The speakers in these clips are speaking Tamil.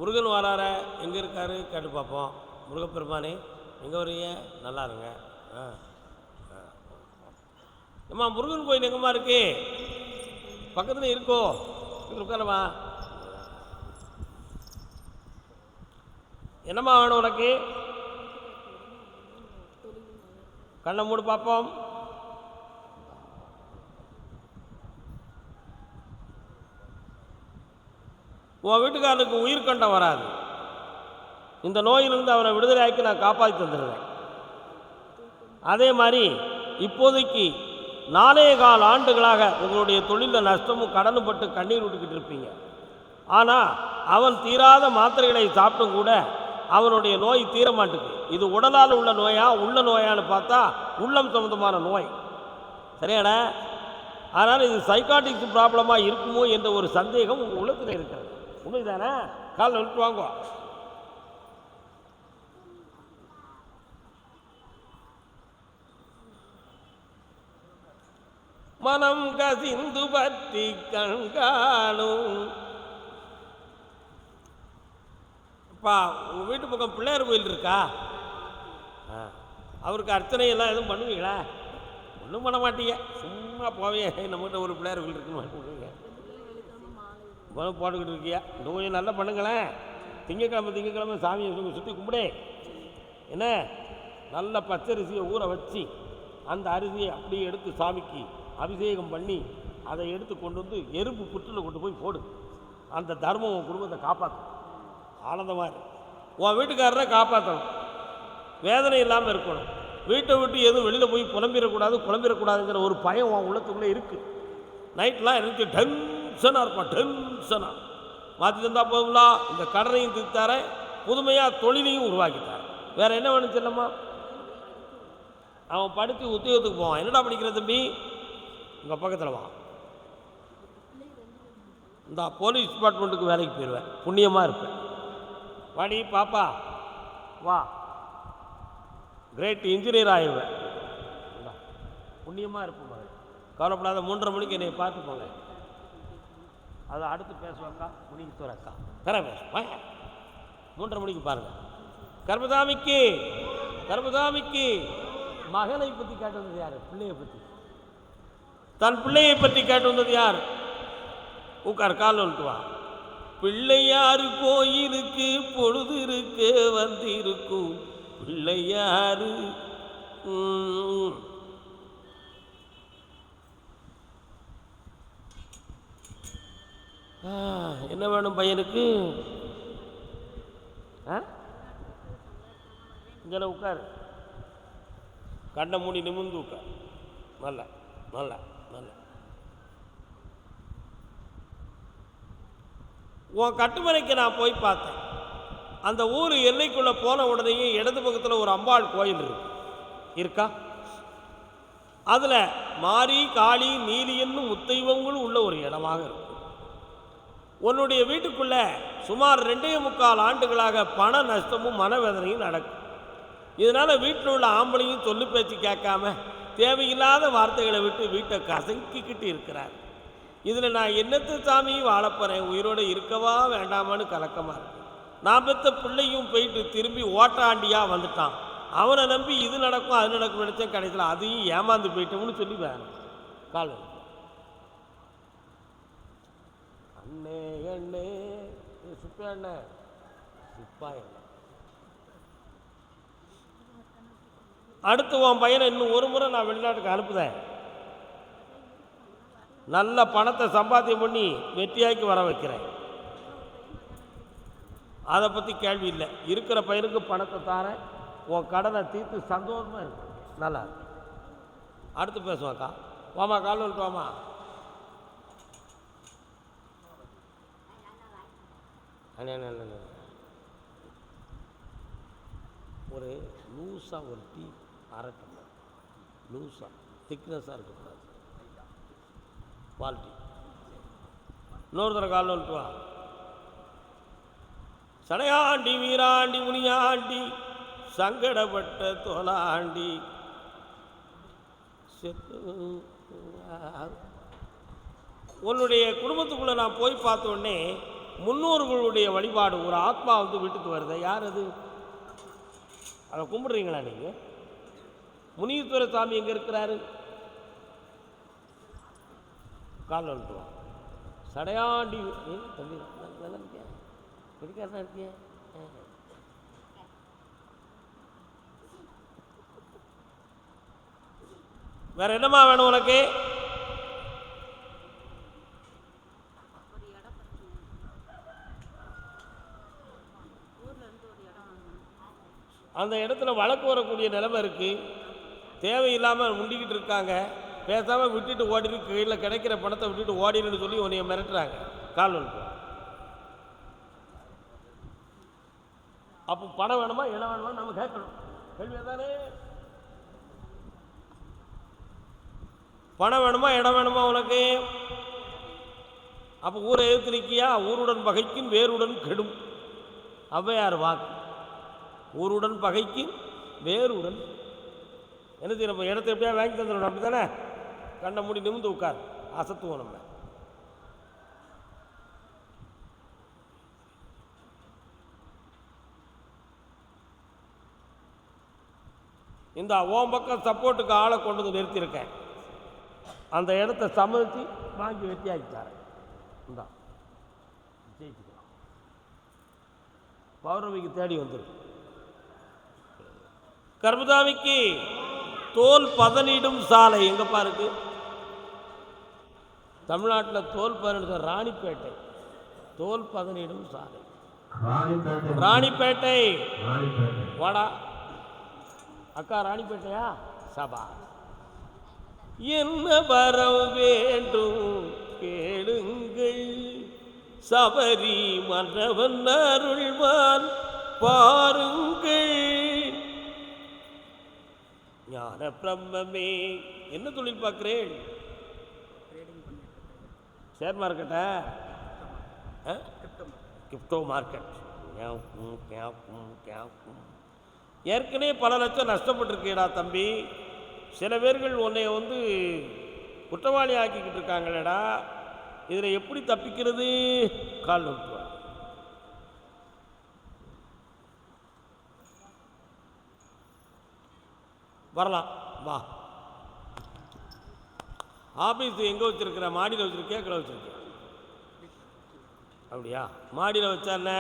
முருகன் வரார எங்கே இருக்காரு கேட்டு பார்ப்போம். முருகப்பெருமானே எங்கே வரீங்க? நல்லா இருங்க. அம்மா முருகன் கோயில் எங்கம்மா இருக்கு? பக்கத்தில் இருக்கோ? உட்காரமா. என்னம்மா வேணும் உனக்கு? கண்ணை மூடு பார்ப்போம். உன் வீட்டுக்காரனுக்கு உயிர் கண்டம் வராது. இந்த நோயிலிருந்து அவனை விடுதலையாக்கி நான் காப்பாற்றி தந்துடுவேன். அதே மாதிரி இப்போதைக்கு 4.25 ஆண்டுகளாக உங்களுடைய தொழிலில் நஷ்டமும் கடனும் பட்டு கண்ணீர் விட்டுக்கிட்டு இருப்பீங்க. ஆனால் அவன் தீராத மாத்திரைகளை சாப்பிட்டும் கூட அவனுடைய நோய் தீர மாட்டுக்கு. இது உடலால் உள்ள நோயா உள்ள நோயான்னு பார்த்தா உள்ளம் சம்பந்தமான நோய். சரியாடா? அதனால் இது சைக்காட்டிக்ஸ் ப்ராப்ளமாக இருக்குமோ என்ற ஒரு சந்தேகம் உங்கள் உள்ளத்தில் இருக்கிறது. உண்மைதானே? காலில் விட்டு வாங்க. மனம் கசிந்து பற்றி கண்காணும். அப்பா உங்கள் வீட்டு பக்கம் பிள்ளையார் கோயில் இருக்கா? அவருக்கு அர்ச்சனையெல்லாம் எதுவும் பண்ணுவீங்களா? ஒன்றும் பண்ண மாட்டீங்க, சும்மா போவே. நம்மகிட்ட ஒரு பிள்ளையார் கோயில் இருக்குன்னு மாட்டேங்க போட்டுக்கிட்டு இருக்கியா? இந்த கொஞ்சம் நல்லா பண்ணுங்களேன். திங்கக்கிழமை சாமியை சுற்றி கும்பிடே. என்ன நல்ல பச்சரிசியை ஊற வச்சு அந்த அரிசியை அப்படியே எடுத்து சாமிக்கு அபிஷேகம் பண்ணி அதை எடுத்து கொண்டு வந்து எறும்பு புற்றில் கொண்டு போய் போடு. அந்த தர்மம் உன் குடும்பத்தை காப்பாற்றும். ஆனந்தமாக இருக்கு. உன் வீட்டுக்காரரை காப்பாற்றணும். வேதனை இல்லாமல் இருக்கணும். வீட்டை விட்டு எதுவும் வெளியில் போய் புலம்பிடக்கூடாதுங்கிற ஒரு பயம் உன் உள்ளத்துக்குள்ளே இருக்குது. நைட்லாம் எனக்கு டென்ஷனாக இருப்பான். டென்ஷனாக மாற்றி தந்தால் போதுங்களா? இந்த கடனையும் தீர்த்தாரேன், புதுமையாக தொழிலையும் உருவாக்கித்தாரேன். வேறு என்ன வேணும் சொல்லம்மா? அவன் படித்து உத்தியோகத்துக்கு போவான். என்னடா படிக்கிற தம்பி? உங்கள் பக்கத்தில் வா. இந்த போலீஸ் டிபார்ட்மெண்ட்டுக்கு வேலைக்கு போயிடுவேன். புண்ணியமாக இருப்பேன். வாடி பாப்பா வா. கிரேட் இன்ஜினியர் ஆகிடுவேன். புண்ணியமாக இருப்பேன். கவலைப்படாத. 3:30 மணிக்கு என்னை பார்த்து போங்க. அதை அடுத்து பேசுவாக்கா முனிகித்தோர் அக்கா தர பேசுவேன். 3:30 மணிக்கு பாருங்கள். கர்மசாமிக்கு மகனை பற்றி கேட்டு வந்தது யார்? பிள்ளையை பற்றி. தன் பிள்ளையை பற்றி கேட்டு வந்தது யார்? உட்கார், கால் வந்துட்டு வா. பிள்ளையாரு கோயிலுக்கு பொழுது இருக்க வந்திருக்கும் பிள்ளையாரு. என்ன வேணும் பையனுக்கு? இங்கே உட்கார். கண்ணை மூடி நிமிர்ந்து உட்கார். நல்ல நல்ல நல்ல. உன் கட்டுமனைக்கு நான் போய் பார்த்தேன். அந்த ஊர் எல்லைக்குள்ளே போன உடனேயே இடது பக்கத்தில் ஒரு அம்பாள் கோயில் இருக்கா? அதில் மாரி காளி நீலி என்னும் முத்தைவங்களும் உள்ள ஒரு இடமாக இருக்கும். உன்னுடைய வீட்டுக்குள்ள சுமார் 2.25 ஆண்டுகளாக பண நஷ்டமும் மனவேதனையும் நடக்கும். இதனால் வீட்டில் உள்ள ஆம்பளையும் சொல்லு பேச்சு கேட்காம தேவையில்லாத வார்த்தைகளை விட்டு வீட்டை கசங்கிக்கிட்டு இருக்கிறார். இதில் நான் என்னத்து சாமி வாழப்போகிறேன்? உயிரோடு இருக்கவா வேண்டாமான்னு கலக்கமாக இருக்கு. நான் பெற்ற பிள்ளையும் போயிட்டு திரும்பி ஓட்டாண்டியாக வந்துட்டான். அவனை நம்பி இது நடக்கும் அது நடக்கும் நினச்சேன். கடைசியில் அதையும் ஏமாந்து போயிட்டோம்னு சொல்லி வேணும். கால் அண்ணே அண்ணே சுப்பா அண்ணே சுப்பா என்ன. அடுத்து உன் பையனை இன்னும் ஒரு முறை நான் வெளிநாட்டுக்கு அனுப்புதேன். நல்ல பணத்தை சம்பாத்தியம் பண்ணி வெற்றியாக்கி வர வைக்கிறேன். அதை பற்றி கேள்வி இல்லை. இருக்கிற பையனுக்கு பணத்தை தாரேன். உன் கடனை தீர்த்து சந்தோஷமாக இருக்கு. நல்லா இருக்கு. அடுத்து பேசுவாக்கா. வாமா, கால் வந்துட்டு வாமா. ஒரு லூஸாக ஒரு டீ அரட்டணும். லூஸாக திக்னஸாக இருக்கக்கூடாது. குவாலிட்டி. இன்னொரு தடவை கால் வந்துட்டு வா. சடையாண்டி வீராண்டி முனியாண்டி சங்கடப்பட்ட தோலாண்டி உன்னுடைய குடும்பத்துக்குள்ளே நான் போய் பார்த்த உடனே முன்னோர்களுடைய வழிபாடு. ஒரு ஆத்மா வந்து வீட்டுக்கு வருது, யார் அது? அதை கும்பிடுறீங்களா நீங்கள்? முனீஸ்வர சாமி எங்கே இருக்கிறாரு? காலில் வந்துட்டுவான். சடையாண்டி தம்பி நல்லா இருக்கியா? இருக்காருனா இருக்கியா? வேற என்னம்மா வேணும் உனக்கு? அந்த இடத்துல வழக்கு வரக்கூடிய நிலைமை இருக்குது. தேவையில்லாமல் முண்டிக்கிட்டு இருக்காங்க. பேசாமல் விட்டுட்டு ஓடிடு, கையில் கிடைக்கிற பணத்தை விட்டுட்டு ஓடிடுன்னு சொல்லி உன்னைய மிரட்டுறாங்க. கால் வந்து அப்போ பணம் வேணுமா இடம் வேணுமா நம்ம கேட்கணும். கேள்வி தானே? பணம் வேணுமா இடம் வேணுமா உனக்கு? அப்போ ஊரை எதிர்த்து நிற்கியா? ஊருடன் பகைக்கும் வேருடன் கெடும். ஔவையார் வாக்கு. ஊருடன் பகைக்கு வேறுடன் என்ன செய்ய? நம்ம இடத்த எப்படியா வாங்கி தந்துடணும். அப்படி தானே? கண்ணை மூடி நிமிந்து உட்கார், அசத்துவோம் நம்ம. இந்த ஓம் பக்கம் சப்போர்ட்டுக்கு ஆளை கொண்டு வந்து நிறுத்தியிருக்கேன். அந்த இடத்த சம்மதித்து வாங்கி வெட்டியாக்கிட்டார். இந்தா ஜெயிச்சுக்கலாம். பௌர்ணமிக்கு தேடி வந்துருக்கு. கர்மதாமிக்கு தோல் பதனிடும் சாலை எங்கப்பா இருக்கு? தமிழ்நாட்டில் தோல் பதனிடும் ராணிப்பேட்டை. தோல் பதனிடும் சாலை ராணிப்பேட்டை. வாடா அக்கா, ராணிப்பேட்டையா? சபா. என்ன வரம் வேண்டும் கேளுங்கள், சபரி மன்னவன் அருள்வான் பாருங்கள். ஞான பிரம்மே. என்ன தொழில் பார்க்கிறேன்? ஷேர் மார்க்கெட்டா? Crypto market. ஏற்கனவே பல லட்சம் நஷ்டப்பட்டிருக்கேடா தம்பி. சில பேர்கள் உன்னை வந்து குற்றவாளி ஆக்கிக்கிட்டு இருக்காங்களேடா. இதில் எப்படி தப்பிக்கிறது? கால் நோட்டுவா. வரலாம் வா. ஆஃபீஸ் எங்கே வச்சுருக்கிற? மாடியில் வச்சுருக்கேன், கீழே வச்சுருக்கேன். அப்படியா? மாடியில் வச்சா என்ன?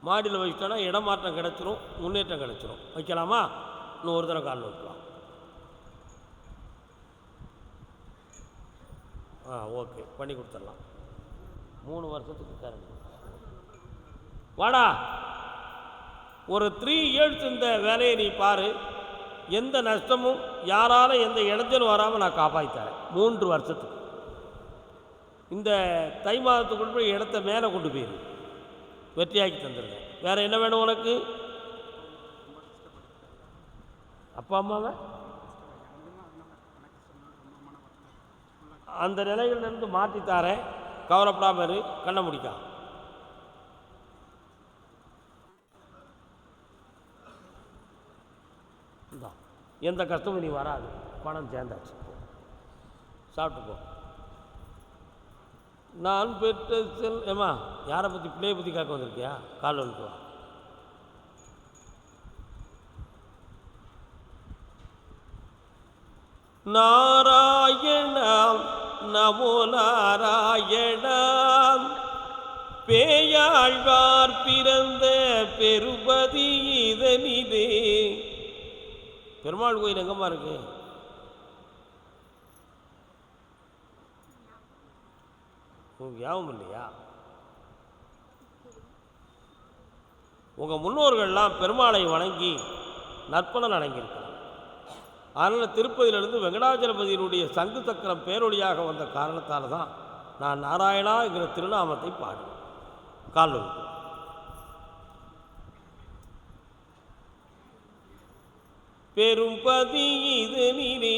மாடியில் வச்சிட்டோன்னா இடமாற்றம் கிடச்சிரும், முன்னேற்றம் கிடச்சிரும். வைக்கலாமா? இன்னும் ஒரு தடவை கால் வைக்கலாம். ஓகே, பண்ணி கொடுத்துடலாம். 3 வருஷத்துக்கு கரண்ட். வாடா, ஒரு 3 years இந்த வேலையை நீ பாரு. எந்த நஷ்டமும் யாரால எந்த இடைஞ்சலும் வராமல் நான் காப்பாற்றித்தரேன். 3 வருஷத்துக்கு. இந்த தை மாதத்துக்குள்ள போய் இடத்த மேலே கொண்டு போயிரு, வெற்றியாக்கி தந்துடுங்க. வேறு என்ன வேணும் உனக்கு? அப்பா அம்மாவை அந்த நிலைகளிலிருந்து மாற்றித்தாரேன். கவலைப்படாமல் இரு, கண்ணை முடிக்கா. எந்த கஷ்டமும் நீ வராது. பணம் சேர்ந்தாச்சு, சாப்பிட்டு போ. நான் பெற்ற செல் ஏமா யாரை பற்றி? பிள்ளையை பற்றி கேட்க வந்திருக்கியா? கால் வந்துட்டு வா. நாராயணாம் நமோ நாராயணாம். பேயாழ்வார் பிறந்த பெருபதி இதனிலே. பெருமாள் கோயில் எங்கம்மா இருக்கு? ஞாபகம் இல்லையா? உங்கள் முன்னோர்கள்லாம் பெருமாளை வணங்கி நற்பலன் அடங்கியிருக்காங்க. அதனால் திருப்பதியிலிருந்து வெங்கடாஜலபதியினுடைய சங்கு சக்கரம் பேரொழியாக வந்த காரணத்தால் தான் நான் நாராயணா என்கிற திருநாமத்தை பாடுவேன். கால் பெரும்பதி இதனிலே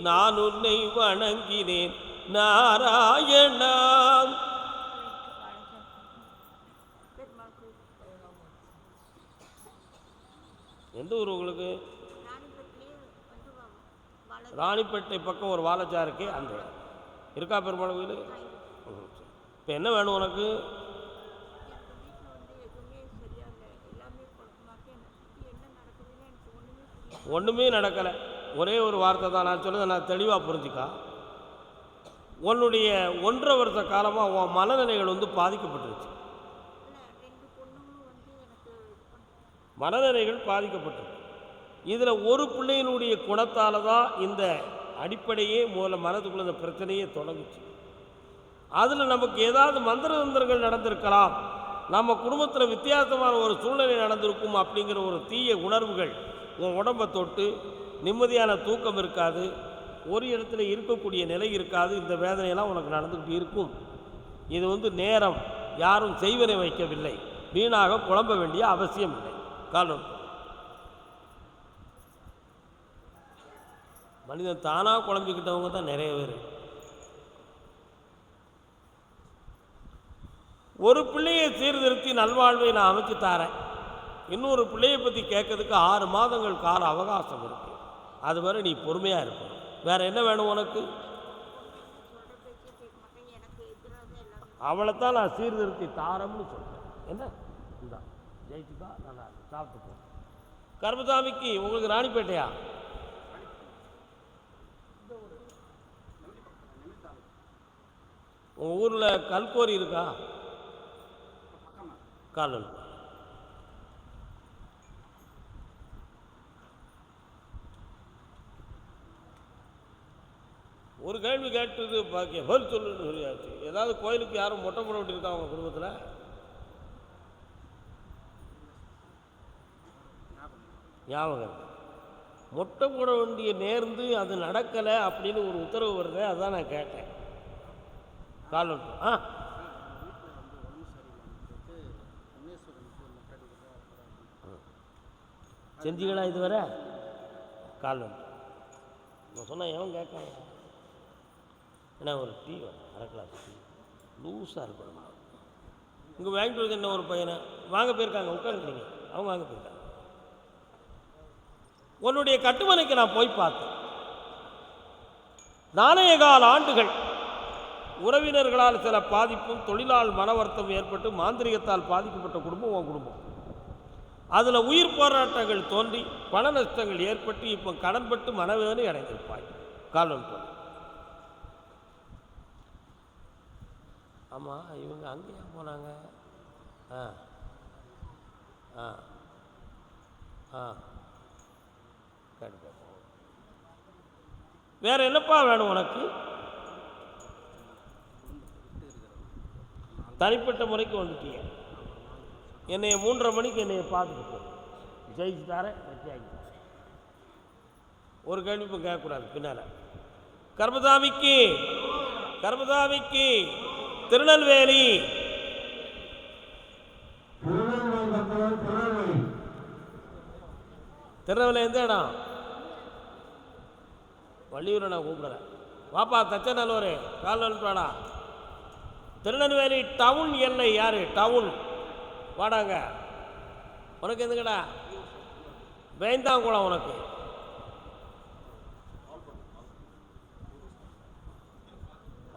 நான் உன்னை வணங்கினேன் நாராயணா. எந்த ஊர் உங்களுக்கு? ராணிப்பேட்டை பக்கம் ஒரு வாழைச்சா இருக்கே, அந்த இருக்கா பெருமாள் கோயில்? இப்போ என்ன வேணும் உனக்கு? ஒன்றுமே நடக்கலை. ஒரே ஒரு வார்த்தை தான் நான் சொல்லுறதை நான் தெளிவாக புரிஞ்சுக்கா. உன்னுடைய 1.5 வருஷ காலமாக உன் மனநிலைகள் பாதிக்கப்பட்டுருச்சு. மனநிலைகள் பாதிக்கப்பட்டிருக்கு. இதில் ஒரு பிள்ளையினுடைய குணத்தால் தான் இந்த அடிப்படையே முதல்ல மனதுக்குள்ள இந்த பிரச்சனையே தொடங்குச்சு. அதில் நமக்கு ஏதாவது மந்திர தந்திரங்கள் நடந்திருக்கலாம், நம்ம குடும்பத்தில் வித்தியாசமான ஒரு சூழ்நிலை நடந்திருக்கும் அப்படிங்கிற ஒரு தீய உணர்வுகள் உன் உடம்பை தொட்டு நிம்மதியான தூக்கம் இருக்காது, ஒரு இடத்துல இருக்கக்கூடிய நிலை இருக்காது. இந்த வேதனையெல்லாம் உனக்கு நடந்துக்கிட்டு இருக்கும். இது நேரம் யாரும் செய்வனை வைக்கவில்லை, வீணாக குழம்ப வேண்டிய அவசியம் இல்லை. காரணம் மனிதன் தானாக குழம்பிக்கிட்டவங்க தான் நிறைய பேர். ஒரு பிள்ளையை சீர்திருத்தி நல்வாழ்வை நான் அமைச்சு தாரேன், இன்னொரு பிள்ளையை பற்றி கேட்கறதுக்கு 6 மாதங்கள் கால அவகாசம் இருக்கு. அது வரை நீ பொறுமையாக இருக்கணும். வேற என்ன வேணும் உனக்கு? அவளைத்தான் நான் சீர்திருத்தி தாரம்னு சொல்கிறேன். என்ன இந்த ஜெயிச்சுக்கா, நல்லா சாப்பிட்டு போ. கருமசாமிக்கு உங்களுக்கு ராணிப்பேட்டையா? உங்கள் ஊரில் கல்கோரி இருக்கா? காலல் ஒரு கேள்வி கேட்டது பாக்கிய பதில் சொல்லுன்னு சொல்லியாச்சு. ஏதாவது கோயிலுக்கு யாரும் மொட்டை போட வேண்டியிருக்கா அவங்க குடும்பத்தில்? ஞாபகம் மொட்டை போட வேண்டிய நேர்ந்து அது நடக்கலை அப்படின்னு ஒரு உத்தரவு வருது, அதான் நான் கேட்டேன். காலம் செஞ்சுகளா இதுவரை? காலம் நான் சொன்ன எவன் கேட்காங்க? ஏன்னா ஒரு டீ வேணும், அரை கிளாஸ் டீ லூஸாக இருக்கணும். இங்கே வாங்கிட்டு வருது என்ன ஒரு பையனை வாங்க போயிருக்காங்க, உட்காந்துக்கிறீங்க, அவங்க வாங்க போயிருக்காங்க. உன்னுடைய கட்டுமனைக்கு நான் போய் பார்த்தேன். நாணய கால ஆண்டுகள் உறவினர்களால் சில பாதிப்பும் தொழிலால் மனவர்த்தம் ஏற்பட்டு மாந்திரிகத்தால் பாதிக்கப்பட்ட குடும்பம் உன் குடும்பம். அதில் உயிர் போராட்டங்கள் தோன்றி பண நஷ்டங்கள் ஏற்பட்டு இப்போ கடன்பட்டு மனவேதனை அடைந்திருப்பாய். காலம் போல் ஆமாம், இவங்க அங்கேயா போனாங்க? ஆ ஆ ஆ வேற என்னப்பா வேணும் உனக்கு? தனிப்பட்ட முறைக்கு வந்துட்டீங்க. என்னைய 3:30 மணிக்கு என்னைய பார்த்துட்டு போ. ஜெயிச்சு தாரேன், வெற்றியாகி தாரேன். ஒரு கேள்வி இப்போ கேட்கக்கூடாது பின்னால். கர்மசாமிக்கு கர்மசாமிக்கு திருநெல்வேலி திருநெல்வேலி எந்த இடம்? வள்ளியூரை நான் கூப்பிடுறேன். வாப்பா தச்சநல்லூர் கால் வாடா. திருநெல்வேலி டவுன் எல்லை யாரு? டவுன் வாடாங்க. உனக்கு எதுங்கடா? வேந்தாங்குளம். உனக்கு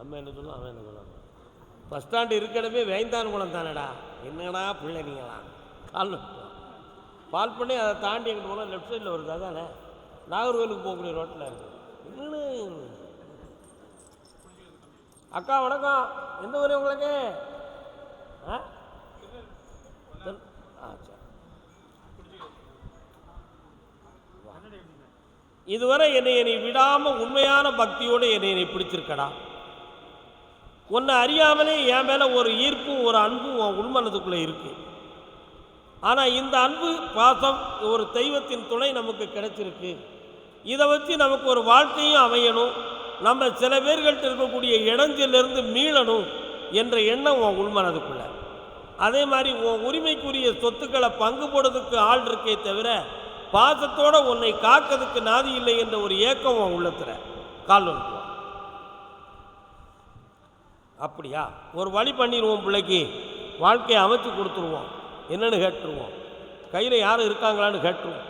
அம்மா என்ன சொல்லும், அவன் என்ன சொல்லுவாங்க? பஸ் ஸ்டாண்டு இருக்கடமே வேந்தான்குளம் தானடா. என்னடா பிள்ளை நீங்களாம்? கால் பால் பண்ணி அதை தாண்டி எங்கிட்ட போனால் லெஃப்ட் சைடில் வருது, அதானே நாகர்கோவிலுக்கு போகக்கூடிய ரோட்டில் இருக்குது. இன்னொன்று அக்கா வணக்கம், எந்த ஊர் உங்களுக்கு? ஆ சரி. இதுவரை என்னை நீ விடாமல் உண்மையான பக்தியோடு என்னை பிடிச்சிருக்கடா. உன்னை அறியாமலே என் மேலே ஒரு ஈர்ப்பும் ஒரு அன்பும் உன் உள்மனதுக்குள்ளே இருக்கு. ஆனால் இந்த அன்பு பாசம் ஒரு தெய்வத்தின் துணை நமக்கு கிடைச்சிருக்கு. இதை வச்சு நமக்கு ஒரு வாழ்க்கையும் அமையணும், நம்ம சில பேர்கள்ட்ட இருக்கக்கூடிய இடைஞ்சிலிருந்து மீளணும் என்ற எண்ணம் உன் உள்மனதுக்குள்ள. அதே மாதிரி உன் உரிமைக்குரிய சொத்துக்களை பங்கு போடுறதுக்கு ஆள் இருக்கே தவிர பாசத்தோடு உன்னை காக்கிறதுக்கு நாதி இல்லை என்ற ஒரு ஏக்கம் உன் உள்ளத்தில் கால் வந்துடுவான். அப்படியா? ஒரு வழி பண்ணிடுவோம், பிள்ளைக்கு வாழ்க்கையை அமைச்சு கொடுத்துருவோம். என்னன்னு கேட்டுருவோம், கையில் யாரும் இருக்காங்களான்னு கேட்டுருவோம்.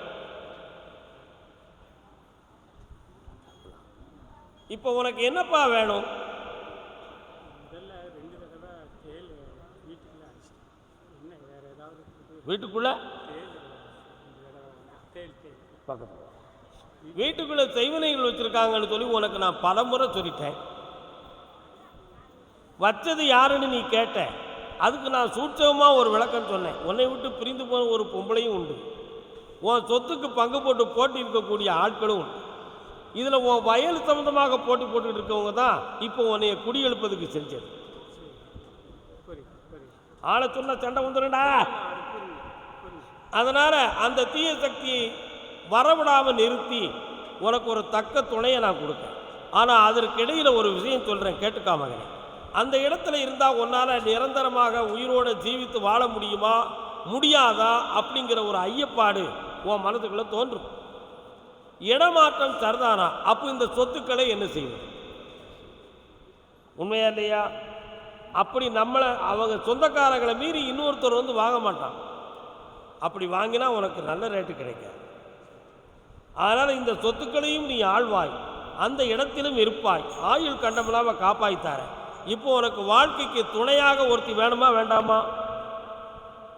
இப்போ உனக்கு என்னப்பா வேணும்? வீட்டுக்குள்ளே பக்கத்தில் வீட்டுக்குள்ளே செய்வினைகள் வச்சுருக்காங்கன்னு சொல்லி உனக்கு நான் பலமுறை சொல்லிட்டேன். வச்சது யாருன்னு நீ கேட்ட, அதுக்கு நான் சூட்சமாக ஒரு விளக்கம் சொன்னேன். உன்னை விட்டு பிரிந்து போன ஒரு பொம்பளையும் உண்டு, உன் சொத்துக்கு பங்கு போட்டு போட்டி இருக்கக்கூடிய ஆட்களும் உண்டு. இதில் உன் வயல் சம்பந்தமாக போட்டி போட்டுக்கிட்டு இருக்கவங்க தான் இப்போ உன்னைய குடியெழுப்பதுக்கு செஞ்சது. ஆளை சொன்ன சண்டை வந்துடும்டா. அதனால் அந்த தீய சக்தியை வரவிடாமல் நிறுத்தி உனக்கு ஒரு தக்க துணையை நான் கொடுக்கேன். ஆனால் அதற்கு இடையில் ஒரு விஷயம் சொல்கிறேன், கேட்டுக்காமங்க. அந்த இடத்துல இருந்தால் உன்னால் நிரந்தரமாக உயிரோடு ஜீவித்து வாழ முடியுமா முடியாதா அப்படிங்கிற ஒரு ஐயப்பாடு உன் மனதுக்குள்ளே தோன்றும். இடமாற்றம் சரிதானா? அப்போ இந்த சொத்துக்களை என்ன செய்வது? உண்மையா இல்லையா? அப்படி நம்மளை அவங்க சொந்தக்காரங்களை மீறி இன்னொருத்தர் வந்து வாங்க மாட்டான். அப்படி வாங்கினா உனக்கு நல்ல ரேட்டு கிடைக்காது. அதனால் இந்த சொத்துக்களையும் நீ ஆழ்வாய், அந்த இடத்திலும் இருப்பாய், ஆயுள் கண்டமில்லாமல் காப்பாய்த்தார. இப்போ உனக்கு வாழ்க்கைக்கு துணையாக ஒருத்தி வேணுமா வேண்டாமா?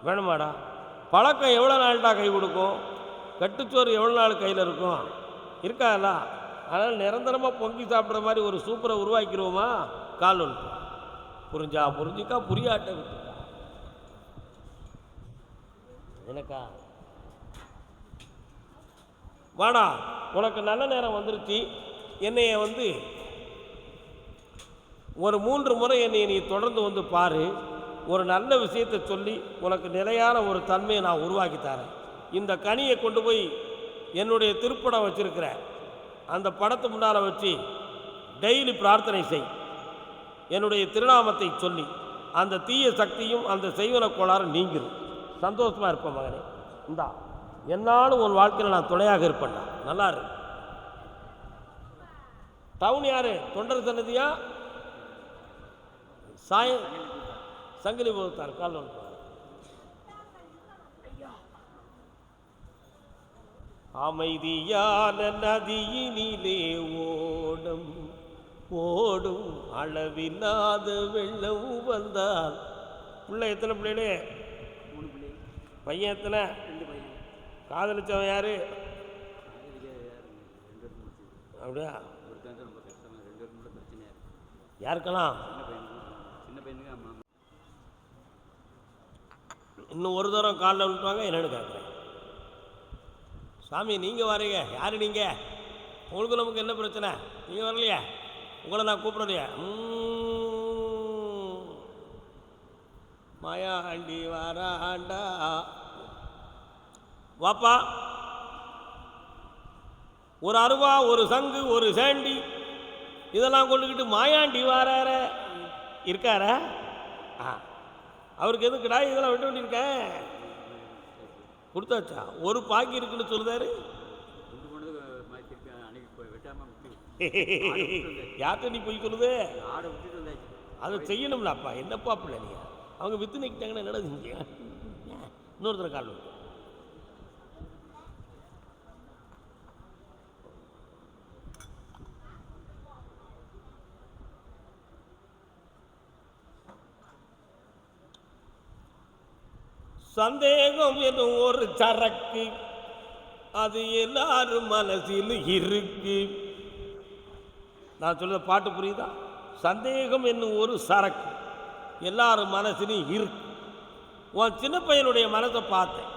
வேணுமாடா. பழக்கம் எவ்வளோ நாள்டா கை கொடுக்கும்? கட்டுச்சோறு எவ்வளோ நாள் கையில் இருக்கும்? இருக்காதுல்ல. அதனால் நிரந்தரமாக பொங்கி சாப்பிட்ற மாதிரி ஒரு சூப்பரை உருவாக்கிடுவோமா? கால் ஒன்று புரிஞ்சா புரிஞ்சுக்கா, புரியாட்ட விட்டுக்கா. எனக்கா வாடா, உனக்கு நல்ல நேரம் வந்துருச்சு. என்னைய வந்து ஒரு 3 முறை என்னை நீ தொடர்ந்து வந்து பாரு. ஒரு நல்ல விஷயத்தை சொல்லி உனக்கு நிலையான ஒரு தன்மையை நான் உருவாக்கி தரேன். இந்த கனியை கொண்டு போய் என்னுடைய திருப்படம் வச்சிருக்கிற அந்த படத்து முன்னால் வச்சு டெய்லி பிரார்த்தனை செய். என்னுடைய திருநாமத்தை சொல்லி அந்த தீய சக்தியும் அந்த செய்வன கோளாறும் நீங்குது. சந்தோஷமாக இருப்பேன் மகனே. இந்தா, என்னாலும் உன் வாழ்க்கையில் நான் துணையாக இருப்பேன்டா. நல்லா இரு. டவுன் யாரு? தொண்டர் சன்னதியா? சங்கிலி போத்தார் கால் ஒன்று. அமைதியான நதியினிலே ஓடும் ஓடும் அளவில்லாத வெள்ளம் வந்தால். பிள்ளை எத்தனை பிள்ளைகளே? 3 பிள்ளை. பையன் எத்தனை? 2 பையன். காதலிச்சவன் யாரு? அப்படியா? யாருக்கெல்லாம்? சின்ன பையனுக்கு அம்மா. இன்னும் ஒரு தரம் காலில் விட்டுவாங்க. என்னென்னு கேட்குறேன். சாமி நீங்கள் வரீங்க, யார் நீங்கள்? உங்களுக்கு நமக்கு என்ன பிரச்சனை? நீங்கள் வரலையா? உங்களை நான் கூப்பிடலையா? மாயாண்டி வராண்டா வாப்பா. ஒரு அருவா, ஒரு சங்கு, ஒரு சேண்டி இதெல்லாம் கொண்டுக்கிட்டு மாயாண்டி வாரார இருக்கார. அவருக்கு எதுக்குடா இதெல்லாம் விட்டு வேண்டியிருக்கேன்? கொடுத்தாச்சா? ஒரு பாக்கி இருக்குன்னு சொல்லுதாரு. யார்கிட்ட நீ போய் சொல்லுது? அதை செய்யணும்ல. அப்பா என்னப்பா பிள்ளை நீ? அவங்க வித்து நிற்கிட்டாங்கன்னா என்னடா செஞ்சீங்க? இன்னொருத்தர கால் விட்டு சந்தேகம் என்னும் ஒரு சரக்கு, அது எல்லாரும் மனசில் இருக்கு. நான் சொல்ல பாட்டு புரியுதா? சந்தேகம் என்னும் ஒரு சரக்கு எல்லாரும் மனசிலும் இருக்கு. உன் சின்ன பையனுடைய மனசை பார்த்தேன்.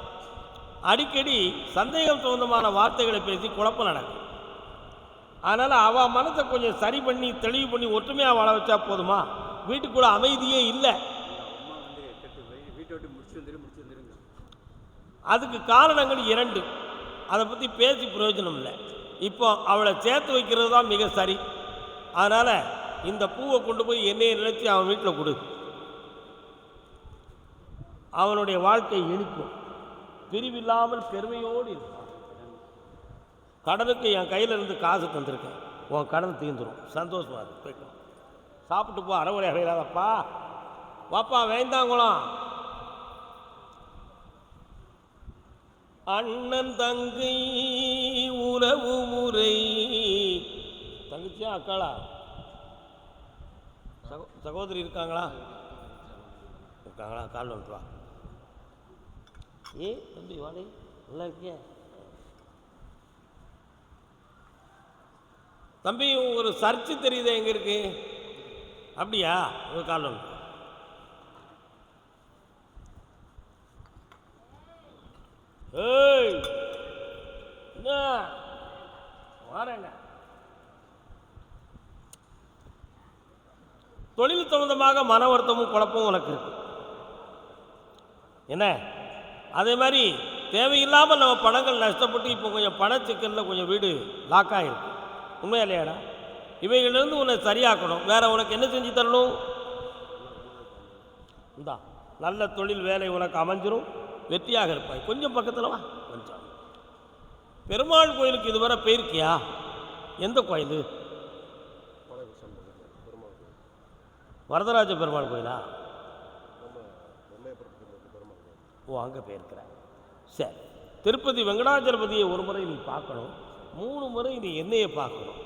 அடிக்கடி சந்தேகம் சம்பந்தமான வார்த்தைகளை பேசி குழப்பம் நடக்கும். அதனால் அவன் மனசை கொஞ்சம் சரி பண்ணி தெளிவு பண்ணி ஒற்றுமையாக வாழ வச்சா போதுமா? வீட்டுக்குள்ள அமைதியே இல்லை. அதுக்கு காரணங்கள் 2. அதை பற்றி பேசி பிரயோஜனம் இல்லை. இப்போ அவளை சேர்த்து வைக்கிறது தான் மிக சரி. அதனால் இந்த பூவை கொண்டு போய் என்னையை நினைச்சு அவன் வீட்டில் கொடு. அவனுடைய வாழ்க்கை இனிக்கும், பிரிவில்லாமல் பெருமையோடு இருப்பான். கடனுக்கு என் கையில் இருந்து காசு தந்திருக்கேன், உன் கடன் தீர்ந்துடும். சந்தோஷமா இருக்கு. போய்க்கலாம், சாப்பிட்டு போ. அறவுரை அடையாதப்பா. வாப்பா வேந்தாங்குளம். அண்ணன் தங்கை உறவு முறை. தங்கச்சியா அக்காளா? சகோதரி இருக்காங்களா? இருக்காங்களா? கால் வந்துட்டு வா. ஏ தம்பி வாடகை நல்லா இருக்கியா தம்பி? ஒரு சர்ச்சு தெரியுது எங்கே இருக்கு? அப்படியா? ஒரு காலம் ஏய் என்ன வரேங்க. தொழில் சம்பந்தமாக மன வருத்தமும் குழப்பமும் உனக்கு இருக்கு என்ன? அதே மாதிரி தேவையில்லாமல் நம்ம பணங்கள் நஷ்டப்பட்டு இப்போ கொஞ்சம் பணச்சிக்கலில் கொஞ்சம் வீடு லாக் ஆகிருக்கு. உண்மையா இல்லையாடா? இவைகளிலிருந்து உன்னை சரியாக்கணும். வேற உனக்கு என்ன செஞ்சு தரணும்? இந்தா நல்ல தொழில் வேலை உனக்கு அமைஞ்சிரும், வெற்றியாக இருப்பாய். கொஞ்சம் பக்கத்தில் வா. கொஞ்சம் பெருமாள் கோயிலுக்கு இதுவரை போயிருக்கியா? எந்த கோயில்? வரதராஜ பெருமாள் கோயிலா? ஓ, அங்கே போயிருக்கிற. சரி, திருப்பதி வெங்கடாஜலபதியை ஒரு முறை நீ பார்க்கணும், 3 முறை நீ என்னையை பார்க்கணும்,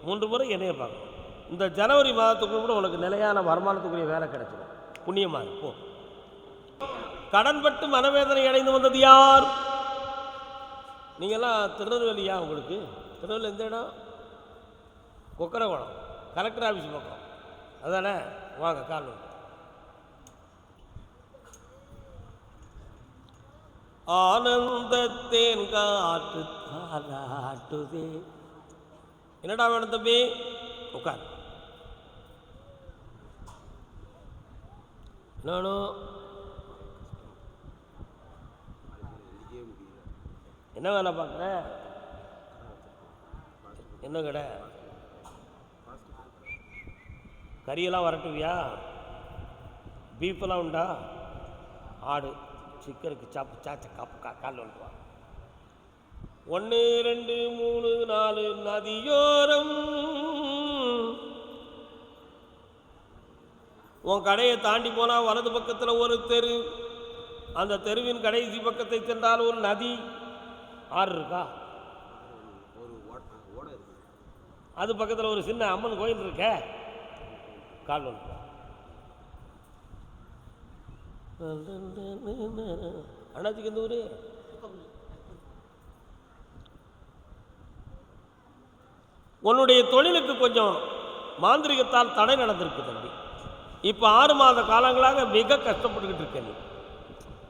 3 முறை என்னையை பார்க்கணும். இந்த ஜனவரி மாதத்துக்குள்ள கூட உனக்கு நிலையான வருமானத்துக்குரிய வேலை கிடைச்சிடும். புண்ணியமாக இருக்கும். கடன்பட்டு மனவேதனை அடைந்து வந்தது யார்? நீங்கள்லாம் திருநெல்வேலியா? உங்களுக்கு திருநெல்வேலி எந்த இடம்? கொக்கரகுளம் கலெக்டர் ஆஃபீஸ் பக்கம் அதானே? வாங்க கால். ஆனந்தத்தேன் காற்று தாலாட்டுதே. என்னடா வேணும் தம்பி? உட்கார். நானும் என்ன வேலை பார்க்குற? என்ன கடை? கறியெல்லாம் வரட்டுவியா? பீஃபெல்லாம் உண்டா? ஆடு சிக்கனுக்கு சாப்பு சாச்ச காப்பு கால் வந்துடுவா. 1 2 3 4 நதியோரம் உன் கடையை தாண்டி போனால் வலது பக்கத்தில் ஒரு தெரு, அந்த தெருவின் கடைசி பக்கத்தை சென்றால் ஒரு நதி. ஆறு இருக்கா? அது பக்கத்தில் ஒரு சின்ன அம்மன் கோயில் இருக்க. கால் வந்து அண்ணாச்சிக்கு எந்த ஊர்? உன்னுடைய தொழிலுக்கு கொஞ்சம் மாந்திரிகத்தால் தடை நடந்திருக்கு தம்பி. இப்போ 6 மாத காலங்களாக மிக கஷ்டப்பட்டுக்கிட்டு இருக்க. நீ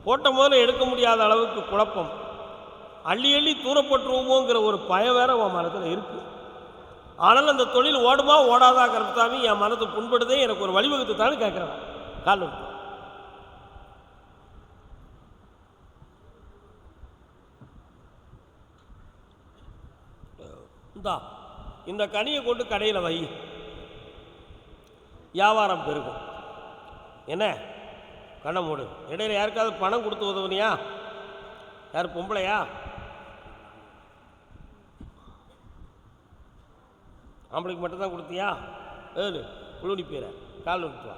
போட்ட முதல்ல எடுக்க முடியாத அளவுக்கு குழப்பம், அள்ளி அள்ளி தூரப்பட்டுருவோமோங்கிற ஒரு பயம் வேற உன் மனத்தில் இருக்கு. ஆனால் அந்த தொழில் ஓடுமா ஓடாதா கருத்தாமி? என் மனது புண்படுதே, எனக்கு ஒரு வழிவகுத்து தானே கேட்குறேன். கால் இந்தா இந்த கனியை கொண்டு கடையில் வை, வியாபாரம் பெருகும். என்ன கண்ணை மூடு. இடையில யாருக்காவது பணம் கொடுத்து உதவுனியா? யார் பொம்பளையா? ஆம்பளைக்கு மட்டும்தான் கொடுத்தியா? ஏழு குழுடி பேர கால் விட்டுவா.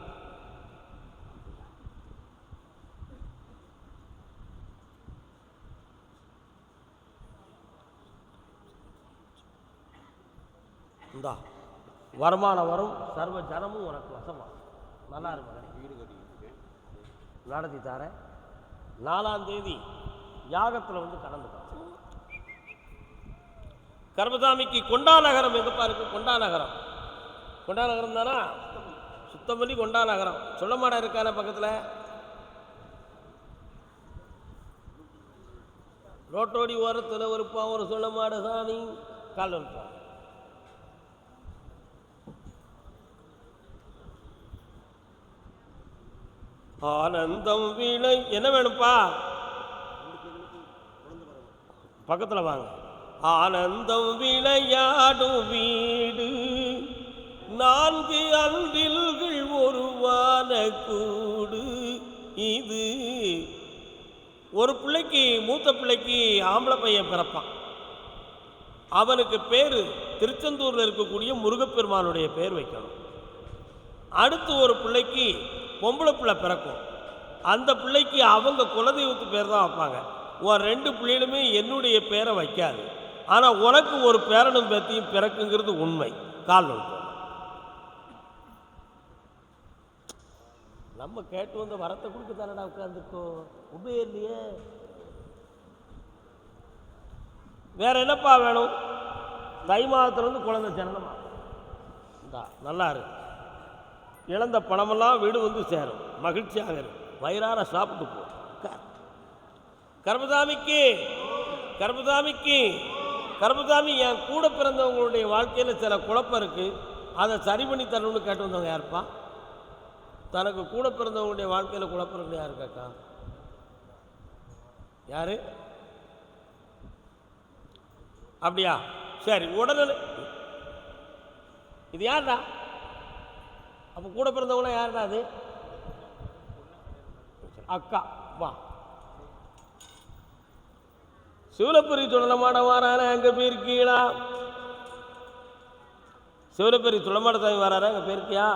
இந்தா வருமானம் வரும், சர்வ ஜனமும் உனக்கு வசமா. நல்லா இருக்கு. வீடு கட்டிக்கிட்டு நடத்தி தாரேன். 4ஆம் தேதி யாகத்தில் வந்து கலந்துக்கலாம். கர்மசாமிக்கு கொண்டா நகரம் எங்கப்பா இருக்கு? கொண்டா நகரம். கொண்டா நகரம் தானா? சுத்தம் பண்ணி கொண்டா நகரம். சொல்லமாடா இருக்கான பக்கத்தில்? ரோட்டோடி ஓரத்தில் ஒருப்பான் ஒரு சொல்லமாட சாமி. கால் வந்துப்பான். ஆனந்தம் வீணை. என்ன வேணும்ப்பா? பக்கத்தில் வாங்க. ஆனந்தம் விளையாடும் வீடு, 4 அன்பில்கள் ஒருவான கூடு. இது ஒரு பிள்ளைக்கு, மூத்த பிள்ளைக்கு ஆம்பளை பையன் பிறப்பான். அவனுக்கு பேர் திருச்செந்தூரில் இருக்கக்கூடிய முருகப்பெருமானுடைய பேர் வைக்கணும். அடுத்து ஒரு பிள்ளைக்கு பொம்பளை பிள்ளை பிறக்கும். அந்த பிள்ளைக்கு அவங்க குலதெய்வத்து பேர் தான் வைப்பாங்க. உன் 2 பிள்ளைகளுமே என்னுடைய பேரை வைக்காது. ஆனால் உனக்கு ஒரு பேரனும் பேத்தியும் பிறக்குங்கிறது உண்மை. கால் வந்து நம்ம கேட்டு வந்த வரத்தை கொடுக்க தானடா உட்காந்துருக்கோம். உண்மையே இல்லையே? வேற என்னப்பா வேணும்? தை மாதத்துலேருந்து குழந்தை ஜனனமா இந்தா நல்லா இருக்கு. இழந்த பணமெல்லாம் வீடு வந்து சேரும். மகிழ்ச்சியாக இருக்கு. வயிறார சாப்பிட்டு போ. கர்மசாமிக்கு கர்மசாமிக்கு கர்மசாமி, என் கூட பிறந்தவங்களுடைய வாழ்க்கையில் சில குழப்பம் இருக்குது, அதை சரி பண்ணி தரணும்னு கேட்டு வந்தவங்க யாருப்பா? தனக்கு கூட பிறந்தவங்களுடைய வாழ்க்கையில் குழப்பம் இருக்கு யாரு கேட்கா? யாரு? அப்படியா? சரி, உடனே இது யாருடா? அப்போ கூட பிறந்தவங்களாம் யாருடா? அது அக்கா. வா, சிவலப்பெரி சுடலமாட வாரான அங்கே போயிருக்கீங்களா? சிவலப்பெரி சுடலமாட சாமி வராரு, அங்கே போயிருக்கியா?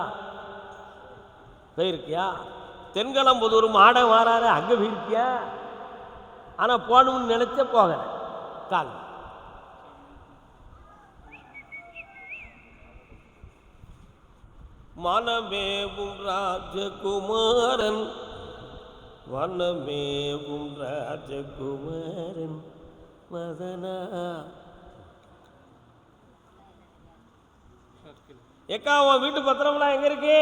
போயிருக்கியா? தென்கலம்புதூர் மாட வாராரு, அங்கே போயிருக்கியா? ஆனால் போகணும்னு நினைச்ச போகல. கால் மனமேவும் ராஜகுமாரன், வனமேவும் ராஜகுமாரன் மதனா. ஏக்கா, உன் வீட்டு பத்திரம்லாம் எங்க இருக்கு?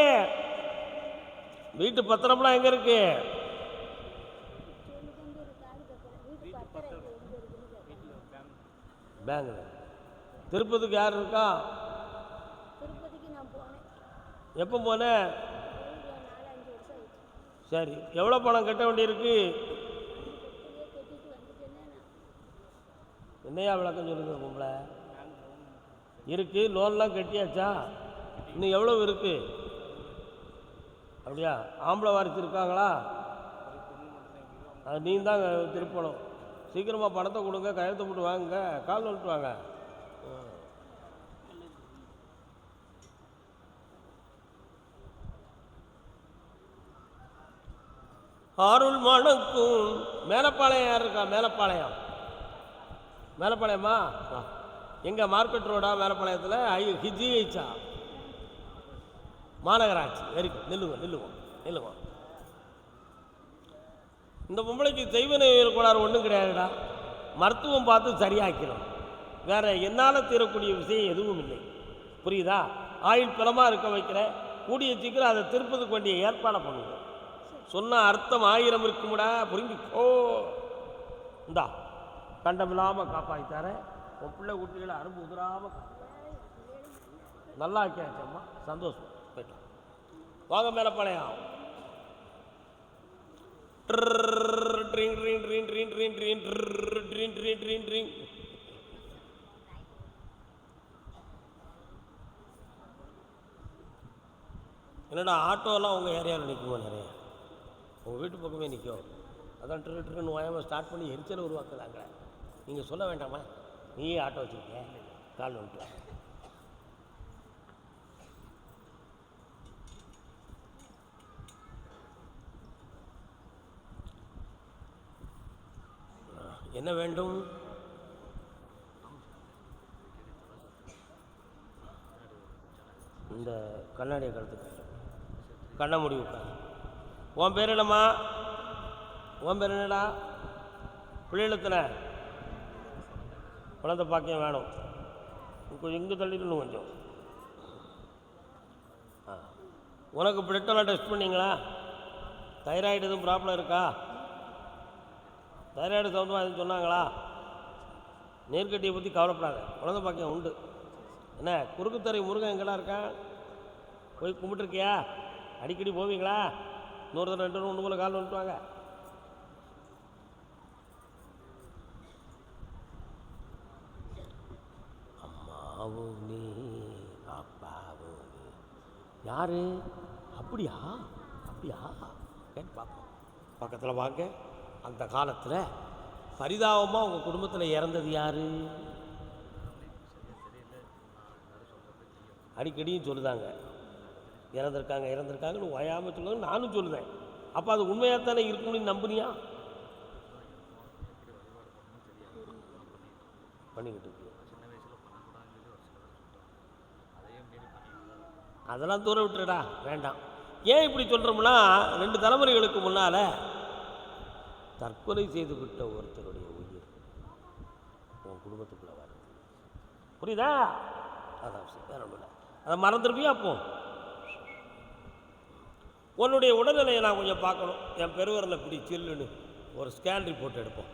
வீட்டு பத்திரம்லாம் எங்க இருக்கு? பேங்க்ல. திருப்பதிக்கு யார் இருக்கா? எப்போ போன? சரி, எவ்வளோ பணம் கட்ட வேண்டியிருக்கு? என்னையா விளக்கம் சொல்லுங்க பொம்பளை? இருக்கு, லோன்லாம் கட்டியாச்சா? இன்னும் எவ்வளோ இருக்கு? அப்படியா? ஆம்பளை வாரிசு இருக்காங்களா? அது நீ தான் திருப்பணும். சீக்கிரமாக பணத்தை கொடுங்க, கையெழுத்து போட்டு வாங்க, கால் வந்துட்டு வாங்க. அருள் மணக்கும். மேலப்பாளையம் யார் இருக்கா? மேலப்பாளையம். மேலப்பாளையமா? எங்க மார்க்கெட் ரோடா? மேலப்பாளையத்தில் ஹிஜிஹெச்சா? மாநகராட்சி. Very good. நில்லுவோம். இந்த பொம்பளைக்கு தெய்வ நெய்வேல் கோளாறு ஒன்றும் கிடையாதுடா. மருத்துவம் பார்த்து சரியாக்கிறோம். வேற என்னால் தீரக்கூடிய விஷயம் எதுவும் இல்லை. புரியுதா? ஆயுள் பலமாக இருக்க வைக்கிற, கூடிய சீக்கிரம் அதை திருப்பதுக்கு வேண்டிய ஏற்பாடை பண்ணுங்க. சொன்ன அர்த்தம் 1000 இருக்கும்டா, புரிஞ்சுக்கோ. இந்தா கண்டமில்லாமல் காப்பாற்றித்தார. உன் பிள்ளை குட்டிகளை அரும்பு உதிராமல் நல்லா கேச்சம்மா. சந்தோஷம். போயிட்டோம். வாங்க மேலப்பாளையம். என்னடா ஆட்டோலாம் உங்கள் ஏரியாவில் நிற்குமா? நிறைய உங்கள் வீட்டு பக்கமே நிற்கும். அதான் ட்ரின்னு ஓயாமல் ஸ்டார்ட் பண்ணி எரிச்சலை உருவாக்குறாங்க. நீங்கள் சொல்ல வேண்டாமா? நீயே ஆட்டோ வச்சுருக்க, கால் வந்துட்டு. என்ன வேண்டும்? இந்த கண்ணாடியை கழுத்துக்க, கண்ண முடிவுக்கா. உன் பேர் என்னம்மா? உன் பேர் என்னடா? பிள்ளைகளத்தில் குழந்தை பாக்கியம் வேணும். கொஞ்சம் இங்கே தள்ளிடணும் கொஞ்சம். உனக்கு பிளட்டெல்லாம் டெஸ்ட் பண்ணிங்களா? தைராய்டு எதுவும் ப்ராப்ளம் இருக்கா? தைராய்டு சம்மந்தமாக எதுவும் சொன்னாங்களா? நீர்க்கட்டியை பற்றி கவலைப்படாத, குழந்தை பாக்கியம் உண்டு. என்ன குறுக்குத்தறை முருகன் எங்கடா இருக்கான்? போய் கும்பிட்டுருக்கியா? அடிக்கடி போவீங்களா? 100 தடவை 2 1 போல கால் வந்துட்டு வாங்க. அம்மாவும் நீ அப்பாவும் நீ. யாரு? அப்படியா? கேட்டு பார்ப்போம். பக்கத்தில் வாங்க. அந்த காலத்தில் பரிதாபமாக உங்கள் குடும்பத்தில் இறந்தது யாரு? அடிக்கடியும் சொல்லுதாங்க, இறந்துருக்காங்கன்னு ஓயாமல் சொல்லுவாங்க. நானும் சொல்லுவேன். அப்போ அது உண்மையாக தானே இருக்கும்னு நம்புனியா? பண்ணிக்கிட்டு இருக்கு. அதெல்லாம் தூர விட்டுடா, வேண்டாம். ஏன் இப்படி சொல்கிறோம்னா, 2 தலைமுறைகளுக்கு முன்னால் தற்கொலை செய்து விட்ட ஒருத்தருடைய உயிர் உன் குடும்பத்துக்குள்ளே வர்றது. புரியுதா? அதான் சரி, வேற ஒன்றும் இல்லை. அதை மறந்துருப்பியா? அப்போ உன்னுடைய உடல்நிலையை நான் கொஞ்சம் பார்க்கணும். என் பெருவரில் இப்படி சில்லுன்னு ஒரு ஸ்கேன் ரிப்போர்ட் எடுப்போம்.